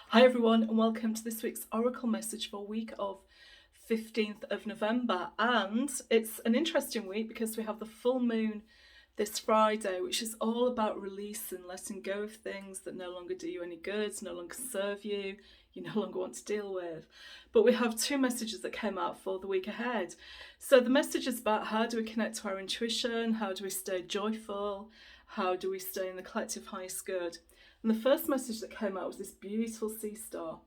Hi everyone, and welcome to this week's Oracle message for week of 15th of November. And it's an interesting week because we have the full moon this Friday, which is all about releasing, letting go of things that no longer do you any good, no longer serve you, you no longer want to deal with. But we have two messages that came out for the week ahead. So the message is about how do we connect to our intuition, how do we stay joyful, how do we stay in the collective highest good. And the first message that came out was this beautiful sea star.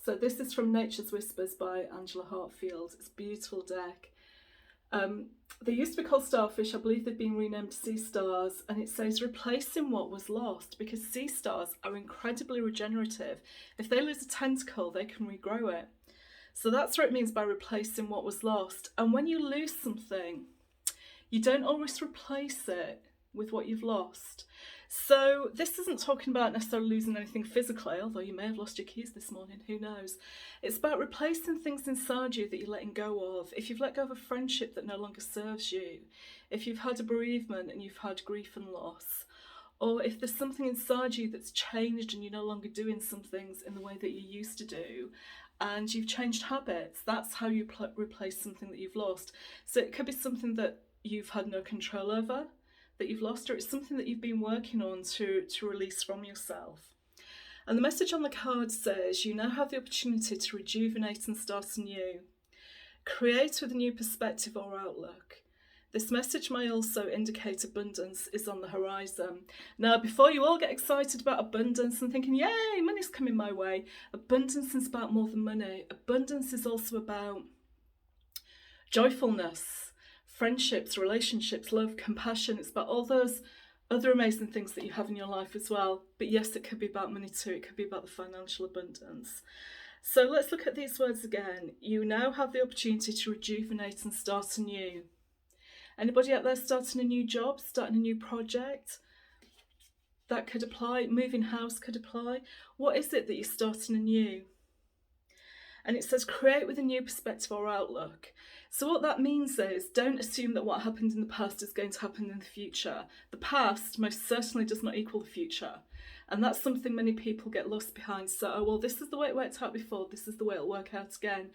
So this is from Nature's Whispers by Angela Hartfield. It's a beautiful deck. They used to be called starfish. I believe they've been renamed sea stars. And it says replacing what was lost, because sea stars are incredibly regenerative. If they lose a tentacle, they can regrow it. So that's what it means by replacing what was lost. And when you lose something, you don't always replace it with what you've lost. So this isn't talking about necessarily losing anything physically, although you may have lost your keys this morning, who knows. It's about replacing things inside you that you're letting go of. If you've let go of a friendship that no longer serves you, if you've had a bereavement and you've had grief and loss, or if there's something inside you that's changed and you're no longer doing some things in the way that you used to do, and you've changed habits, that's how you replace something that you've lost. So it could be something that you've had no control over, that you've lost, or it's something that you've been working on to release from yourself. And the message on the card says you now have the opportunity to rejuvenate and start anew. Create with a new perspective or outlook. This message may also indicate abundance is on the horizon. Now, before you all get excited about abundance and thinking, yay, money's coming my way, abundance is about more than money. Abundance is also about joyfulness, friendships, relationships, love, compassion. It's about all those other amazing things that you have in your life as well. But yes, it could be about money too. It could be about the financial abundance. So let's look at these words again. You now have the opportunity to rejuvenate and start anew. Anybody out there starting a new job, starting a new project? That could apply. Moving house could apply. What is it that you're starting anew? And it says create with a new perspective or outlook. So what that means is don't assume that what happened in the past is going to happen in the future. The past most certainly does not equal the future. And that's something many people get lost behind. So, oh, well, this is the way it worked out before, this is the way it'll work out again.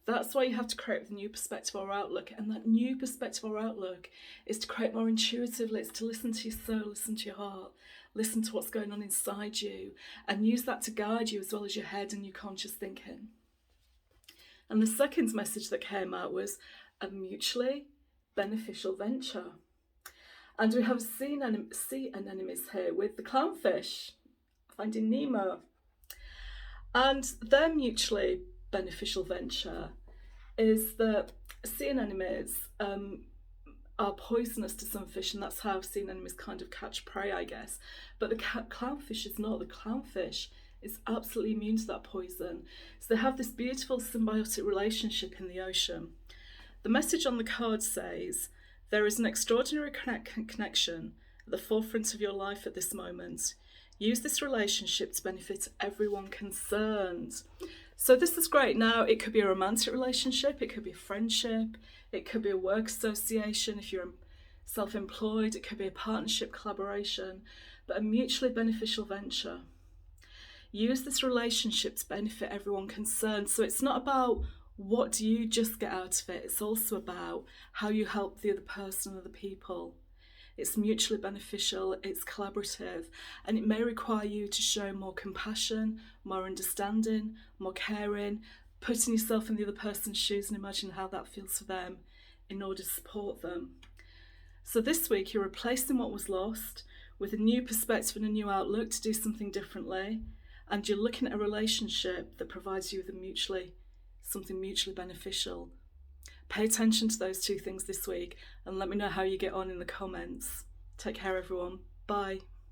That's why you have to create with a new perspective or outlook. And that new perspective or outlook is to create more intuitively. It's to listen to your soul, listen to your heart, listen to what's going on inside you, and use that to guide you as well as your head and your conscious thinking. And the second message that came out was a mutually beneficial venture. And we have sea anemones here with the clownfish, Finding Nemo. And their mutually beneficial venture is that sea anemones are poisonous to some fish, and that's how sea anemones kind of catch prey, I guess. But the clownfish is not. The clownfish is absolutely immune to that poison. So they have this beautiful symbiotic relationship in the ocean. The message on the card says, there is an extraordinary connection at the forefront of your life at this moment. Use this relationship to benefit everyone concerned. So this is great. Now, it could be a romantic relationship, it could be a friendship, it could be a work association if you're self-employed, it could be a partnership, collaboration, but a mutually beneficial venture. Use this relationship to benefit everyone concerned. So it's not about what do you just get out of it. It's also about how you help the other person, other people. It's mutually beneficial, it's collaborative, and it may require you to show more compassion, more understanding, more caring, putting yourself in the other person's shoes and imagine how that feels for them in order to support them. So this week you're replacing what was lost with a new perspective and a new outlook to do something differently. And you're looking at a relationship that provides you with something mutually beneficial. Pay attention to those two things this week and let me know how you get on in the comments. Take care, everyone. Bye.